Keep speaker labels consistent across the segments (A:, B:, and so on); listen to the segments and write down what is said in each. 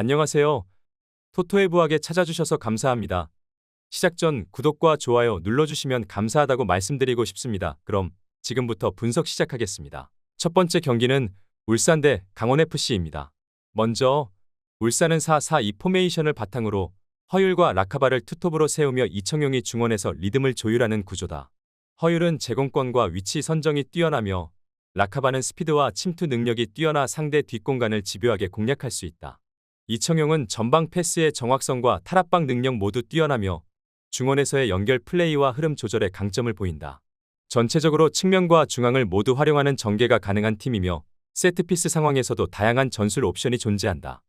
A: 안녕하세요. 토토의 부학에 찾아주셔서 감사합니다. 시작 전 구독과 좋아요 눌러주시면 감사하다고 말씀드리고 싶습니다. 그럼 지금부터 분석 시작하겠습니다. 첫 번째 경기는 울산 대 강원FC입니다. 먼저 울산은 4-4-2 포메이션을 바탕으로 허율과 라카바를 투톱으로 세우며 이청용이 중원에서 리듬을 조율하는 구조다. 허율은 제공권과 위치 선정이 뛰어나며 라카바는 스피드와 침투 능력이 뛰어나 상대 뒷공간을 집요하게 공략할 수 있다. 이청용은 전방 패스의 정확성과 탈압박 능력 모두 뛰어나며 중원에서의 연결 플레이와 흐름 조절에 강점을 보인다. 전체적으로 측면과 중앙을 모두 활용하는 전개가 가능한 팀이며 세트피스 상황에서도 다양한 전술 옵션이 존재한다.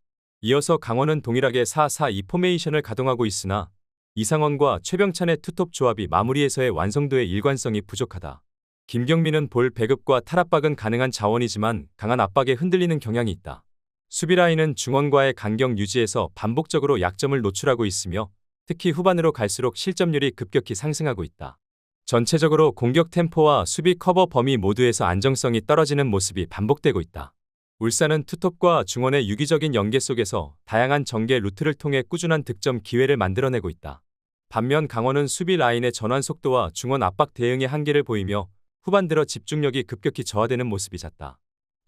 A: 이어서 강원은 동일하게 4-4-2 포메이션을 가동하고 있으나 이상원과 최병찬의 투톱 조합이 마무리에서의 완성도의 일관성이 부족하다. 김경민은 볼 배급과 탈압박은 가능한 자원이지만 강한 압박에 흔들리는 경향이 있다. 수비 라인은 중원과의 간격 유지에서 반복적으로 약점을 노출하고 있으며 특히 후반으로 갈수록 실점률이 급격히 상승하고 있다. 전체적으로 공격 템포와 수비 커버 범위 모두에서 안정성이 떨어지는 모습이 반복되고 있다. 울산은 투톱과 중원의 유기적인 연계 속에서 다양한 전개 루트를 통해 꾸준한 득점 기회를 만들어내고 있다. 반면 강원은 수비 라인의 전환 속도와 중원 압박 대응의 한계를 보이며 후반 들어 집중력이 급격히 저하되는 모습이 잦다.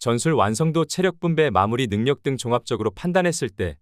A: 전술 완성도, 체력 분배, 마무리 능력 등 종합적으로 판단했을 때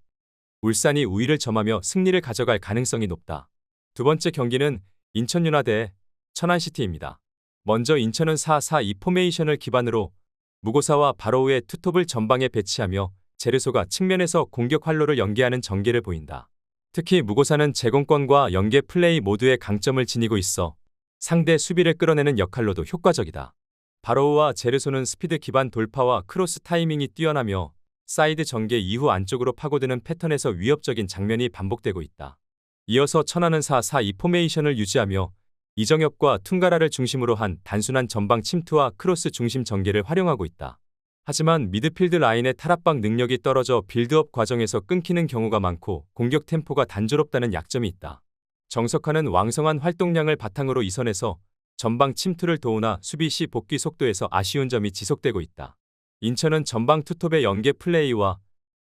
A: 울산이 우위를 점하며 승리를 가져갈 가능성이 높다. 두 번째 경기는 인천 윤화 대 천안시티입니다. 먼저 인천은 4-4-2 포메이션을 기반으로 무고사와 바로우의 투톱을 전방에 배치하며 제르소가 측면에서 공격 활로를 연계하는 전개를 보인다. 특히 무고사는 제공권과 연계 플레이 모두의 강점을 지니고 있어 상대 수비를 끌어내는 역할로도 효과적이다. 바로우와 제르소는 스피드 기반 돌파와 크로스 타이밍이 뛰어나며 사이드 전개 이후 안쪽으로 파고드는 패턴에서 위협적인 장면이 반복되고 있다. 이어서 천안은 4-4-2 포메이션을 유지하며 이정엽과 퉁가라를 중심으로 한 단순한 전방 침투와 크로스 중심 전개를 활용하고 있다. 하지만 미드필드 라인의 탈압박 능력이 떨어져 빌드업 과정에서 끊기는 경우가 많고 공격 템포가 단조롭다는 약점이 있다. 정석화는 왕성한 활동량을 바탕으로 이선에서 전방 침투를 도우나 수비 시 복귀 속도에서 아쉬운 점이 지속되고 있다. 인천은 전방 투톱의 연계 플레이와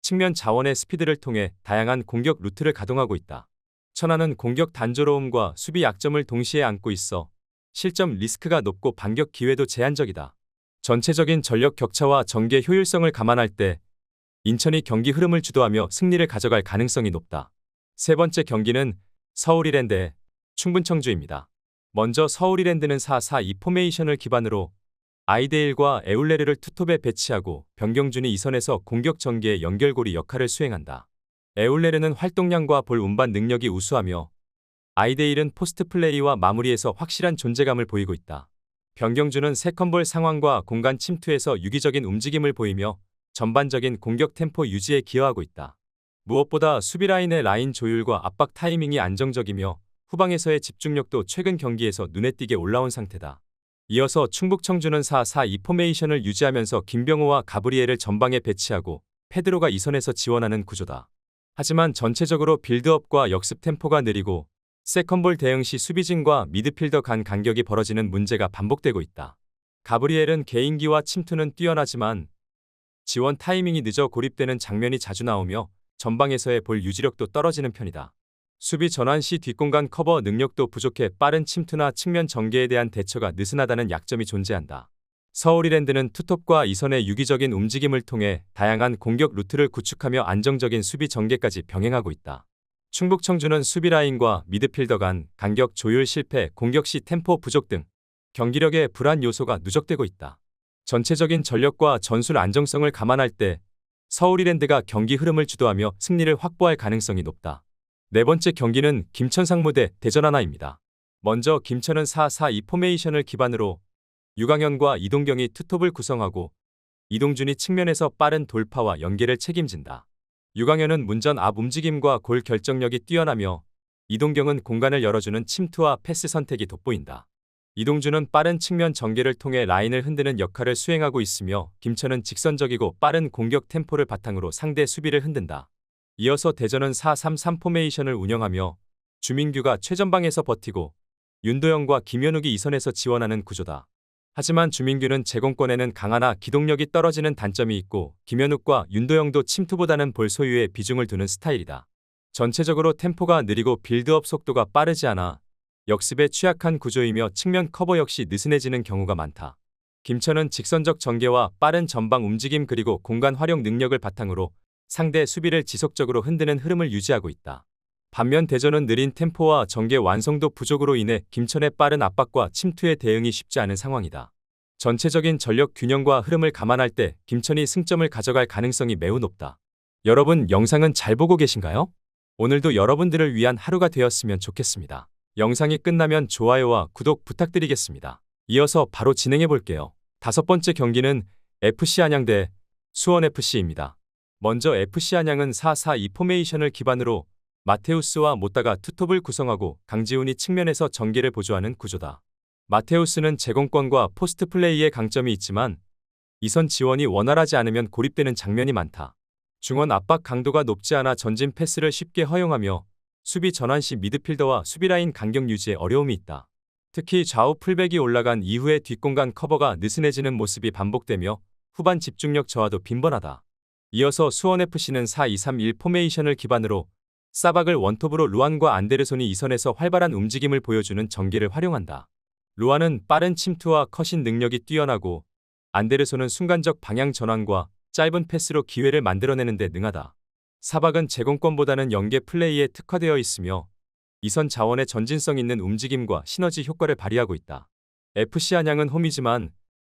A: 측면 자원의 스피드를 통해 다양한 공격 루트를 가동하고 있다. 천안은 공격 단조로움과 수비 약점을 동시에 안고 있어 실점 리스크가 높고 반격 기회도 제한적이다. 전체적인 전력 격차와 전개 효율성을 감안할 때 인천이 경기 흐름을 주도하며 승리를 가져갈 가능성이 높다. 세 번째 경기는 서울 이랜드 대 충북청주입니다. 먼저 서울 이랜드는 4-4-2 포메이션을 기반으로 아이데일과 에울레르를 투톱에 배치하고 변경준이 이선에서 공격 전개의 연결고리 역할을 수행한다. 에울레르는 활동량과 볼 운반 능력이 우수하며 아이데일은 포스트 플레이와 마무리에서 확실한 존재감을 보이고 있다. 변경준은 세컨볼 상황과 공간 침투에서 유기적인 움직임을 보이며 전반적인 공격 템포 유지에 기여하고 있다. 무엇보다 수비 라인의 라인 조율과 압박 타이밍이 안정적이며 후방에서의 집중력도 최근 경기에서 눈에 띄게 올라온 상태다. 이어서 충북 청주는 4-4-2 포메이션을 유지하면서 김병호와 가브리엘을 전방에 배치하고 페드로가 이선에서 지원하는 구조다. 하지만 전체적으로 빌드업과 역습 템포가 느리고 세컨볼 대응 시 수비진과 미드필더 간 간격이 벌어지는 문제가 반복되고 있다. 가브리엘은 개인기와 침투는 뛰어나지만 지원 타이밍이 늦어 고립되는 장면이 자주 나오며 전방에서의 볼 유지력도 떨어지는 편이다. 수비 전환 시 뒷공간 커버 능력도 부족해 빠른 침투나 측면 전개에 대한 대처가 느슨하다는 약점이 존재한다. 서울 이랜드는 투톱과 이선의 유기적인 움직임을 통해 다양한 공격 루트를 구축하며 안정적인 수비 전개까지 병행하고 있다. 충북 청주는 수비 라인과 미드필더 간 간격 조율 실패, 공격 시 템포 부족 등 경기력의 불안 요소가 누적되고 있다. 전체적인 전력과 전술 안정성을 감안할 때 서울 이랜드가 경기 흐름을 주도하며 승리를 확보할 가능성이 높다. 네 번째 경기는 김천 상무 대 대전 하나입니다. 먼저 김천은 4-4-2 포메이션을 기반으로 유강현과 이동경이 투톱을 구성하고 이동준이 측면에서 빠른 돌파와 연계를 책임진다. 유강현은 문전 앞 움직임과 골 결정력이 뛰어나며 이동경은 공간을 열어주는 침투와 패스 선택이 돋보인다. 이동준은 빠른 측면 전개를 통해 라인을 흔드는 역할을 수행하고 있으며 김천은 직선적이고 빠른 공격 템포를 바탕으로 상대 수비를 흔든다. 이어서 대전은 4-3-3 포메이션을 운영하며 주민규가 최전방에서 버티고 윤도영과 김현욱이 이선에서 지원하는 구조다. 하지만 주민규는 제공권에는 강하나 기동력이 떨어지는 단점이 있고 김현욱과 윤도영도 침투보다는 볼 소유에 비중을 두는 스타일이다. 전체적으로 템포가 느리고 빌드업 속도가 빠르지 않아 역습에 취약한 구조이며 측면 커버 역시 느슨해지는 경우가 많다. 김천은 직선적 전개와 빠른 전방 움직임 그리고 공간 활용 능력을 바탕으로 상대 수비를 지속적으로 흔드는 흐름을 유지하고 있다. 반면 대전은 느린 템포와 전개 완성도 부족으로 인해 김천의 빠른 압박과 침투에 대응이 쉽지 않은 상황이다. 전체적인 전력 균형과 흐름을 감안할 때 김천이 승점을 가져갈 가능성이 매우 높다. 여러분 영상은 잘 보고 계신가요? 오늘도 여러분들을 위한 하루가 되었으면 좋겠습니다. 영상이 끝나면 좋아요와 구독 부탁드리겠습니다. 이어서 바로 진행해 볼게요. 다섯 번째 경기는 FC 안양 대 수원FC입니다. 먼저 FC 안양은 4-4-2 포메이션을 기반으로 마테우스와 모따가 투톱을 구성하고 강지훈이 측면에서 전개를 보조하는 구조다. 마테우스는 제공권과 포스트 플레이에 강점이 있지만 이선 지원이 원활하지 않으면 고립되는 장면이 많다. 중원 압박 강도가 높지 않아 전진 패스를 쉽게 허용하며 수비 전환 시 미드필더와 수비라인 간격 유지에 어려움이 있다. 특히 좌우 풀백이 올라간 이후에 뒷공간 커버가 느슨해지는 모습이 반복되며 후반 집중력 저하도 빈번하다. 이어서 수원FC는 4-2-3-1 포메이션을 기반으로 사박을 원톱으로 루안과 안데르손이 이선에서 활발한 움직임을 보여주는 전개를 활용한다. 루안은 빠른 침투와 컷인 능력이 뛰어나고 안데르손은 순간적 방향 전환과 짧은 패스로 기회를 만들어내는 데 능하다. 사박은 제공권보다는 연계 플레이에 특화되어 있으며 이선 자원의 전진성 있는 움직임과 시너지 효과를 발휘하고 있다. FC 안양은 홈이지만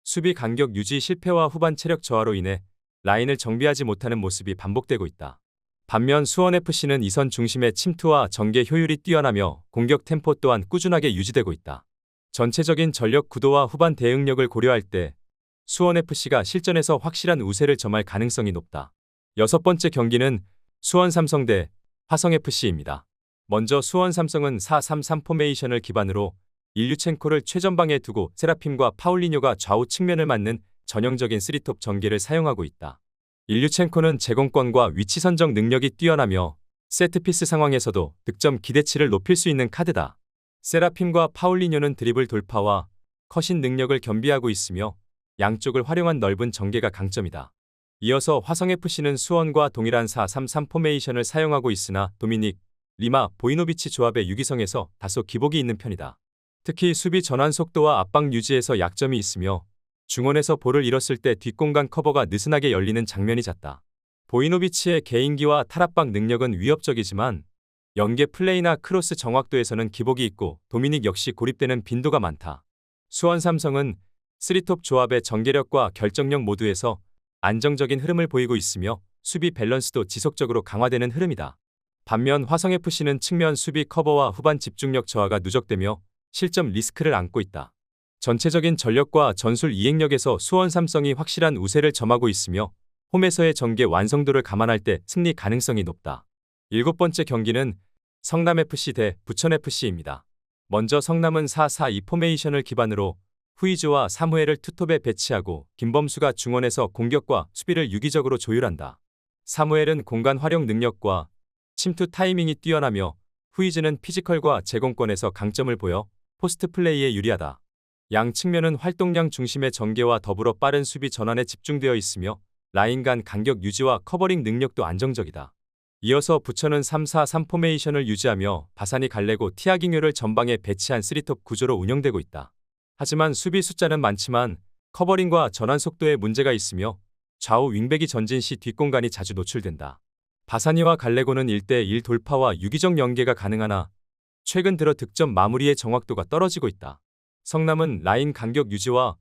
A: 수비 간격 유지 실패와 후반 체력 저하로 인해 라인을 정비하지 못하는 모습이 반복되고 있다. 반면 수원FC는 이선 중심의 침투와 전개 효율이 뛰어나며 공격 템포 또한 꾸준하게 유지되고 있다. 전체적인 전력 구도와 후반 대응력을 고려할 때 수원FC가 실전에서 확실한 우세를 점할 가능성이 높다. 여섯 번째 경기는 수원삼성 대 화성FC입니다. 먼저 수원삼성은 4-3-3 포메이션을 기반으로 일류첸코를 최전방에 두고 세라핌과 파울리뇨가 좌우 측면을 맞는 전형적인 3톱 전개를 사용하고 있다. 일류첸코는 제공권과 위치 선정 능력이 뛰어나며 세트피스 상황에서도 득점 기대치를 높일 수 있는 카드다. 세라핌과 파울리뇨는 드리블 돌파와 컷인 능력을 겸비하고 있으며 양쪽을 활용한 넓은 전개가 강점이다. 이어서 화성FC는 수원과 동일한 4-3-3 포메이션을 사용하고 있으나 도미닉, 리마, 보이노비치 조합의 유기성에서 다소 기복이 있는 편이다. 특히 수비 전환 속도와 압박 유지에서 약점이 있으며 중원에서 볼을 잃었을 때 뒷공간 커버가 느슨하게 열리는 장면이 잦다. 보이노비치의 개인기와 탈압박 능력은 위협적이지만 연계 플레이나 크로스 정확도에서는 기복이 있고 도미닉 역시 고립되는 빈도가 많다. 수원 삼성은 3톱 조합의 전개력과 결정력 모두에서 안정적인 흐름을 보이고 있으며 수비 밸런스도 지속적으로 강화되는 흐름이다. 반면 화성FC는 측면 수비 커버와 후반 집중력 저하가 누적되며 실점 리스크를 안고 있다. 전체적인 전력과 전술 이행력에서 수원 삼성이 확실한 우세를 점하고 있으며 홈에서의 전개 완성도를 감안할 때 승리 가능성이 높다. 일곱 번째 경기는 성남FC 대 부천FC입니다. 먼저 성남은 4-4-2 포메이션을 기반으로 후이즈와 사무엘을 투톱에 배치하고 김범수가 중원에서 공격과 수비를 유기적으로 조율한다. 사무엘은 공간 활용 능력과 침투 타이밍이 뛰어나며 후이즈는 피지컬과 제공권에서 강점을 보여 포스트 플레이에 유리하다. 양 측면은 활동량 중심의 전개와 더불어 빠른 수비 전환에 집중되어 있으며 라인 간 간격 유지와 커버링 능력도 안정적이다. 이어서 부천은 3-4-3 포메이션을 유지하며 바사니 갈레고 티아깅요를 전방에 배치한 3톱 구조로 운영되고 있다. 하지만 수비 숫자는 많지만 커버링과 전환 속도에 문제가 있으며 좌우 윙백이 전진 시 뒷공간이 자주 노출된다. 바사니와 갈레고는 1대1 돌파와 유기적 연계가 가능하나 최근 들어 득점 마무리의 정확도가 떨어지고 있다. 성남은 라인 간격 유지와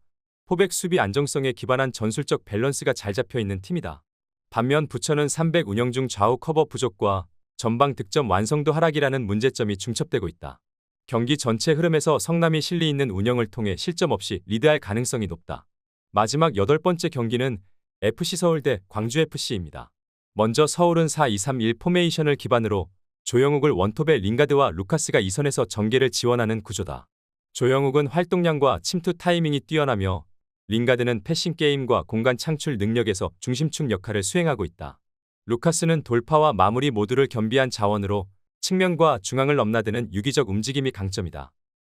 A: 포백 수비 안정성에 기반한 전술적 밸런스가 잘 잡혀있는 팀이다. 반면 부천은 300 운영 중 좌우 커버 부족과 전방 득점 완성도 하락이라는 문제점이 중첩되고 있다. 경기 전체 흐름에서 성남이 실리 있는 운영을 통해 실점 없이 리드할 가능성이 높다. 마지막 여덟 번째 경기는 FC서울 대 광주FC입니다. 먼저 서울은 4-2-3-1 포메이션을 기반으로 조영욱을 원톱에 링가드와 루카스가 이선에서 전개를 지원하는 구조다. 조영욱은 활동량과 침투 타이밍이 뛰어나며 링가드는 패싱 게임과 공간 창출 능력에서 중심축 역할을 수행하고 있다. 루카스는 돌파와 마무리 모두를 겸비한 자원으로 측면과 중앙을 넘나드는 유기적 움직임이 강점이다.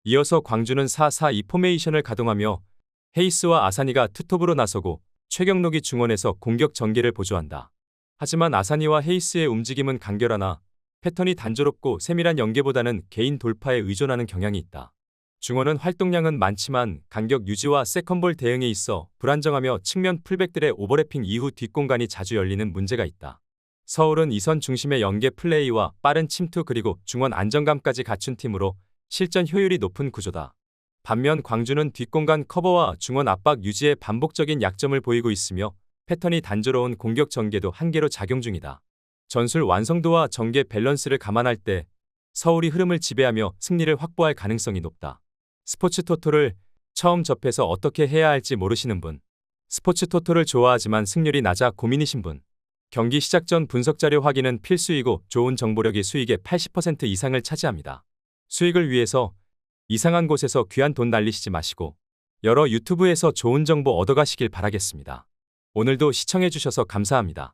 A: 이어서 광주는 4-4-2 포메이션을 가동하며 헤이스와 아사니가 투톱으로 나서고 최경록이 중원에서 공격 전개를 보조한다. 하지만 아사니와 헤이스의 움직임은 간결하나 패턴이 단조롭고 세밀한 연계보다는 개인 돌파에 의존하는 경향이 있다. 중원은 활동량은 많지만 간격 유지와 세컨볼 대응에 있어 불안정하며 측면 풀백들의 오버래핑 이후 뒷공간이 자주 열리는 문제가 있다. 서울은 이선 중심의 연계 플레이와 빠른 침투 그리고 중원 안정감까지 갖춘 팀으로 실전 효율이 높은 구조다. 반면 광주는 뒷공간 커버와 중원 압박 유지에 반복적인 약점을 보이고 있으며 패턴이 단조로운 공격 전개도 한계로 작용 중이다. 전술 완성도와 전개 밸런스를 감안할 때 서울이 흐름을 지배하며 승리를 확보할 가능성이 높다. 스포츠 토토를 처음 접해서 어떻게 해야 할지 모르시는 분, 스포츠 토토를 좋아하지만 승률이 낮아 고민이신 분, 경기 시작 전 분석 자료 확인은 필수이고 좋은 정보력이 수익의 80% 이상을 차지합니다. 수익을 위해서 이상한 곳에서 귀한 돈 날리시지 마시고 여러 유튜브에서 좋은 정보 얻어가시길 바라겠습니다. 오늘도 시청해주셔서 감사합니다.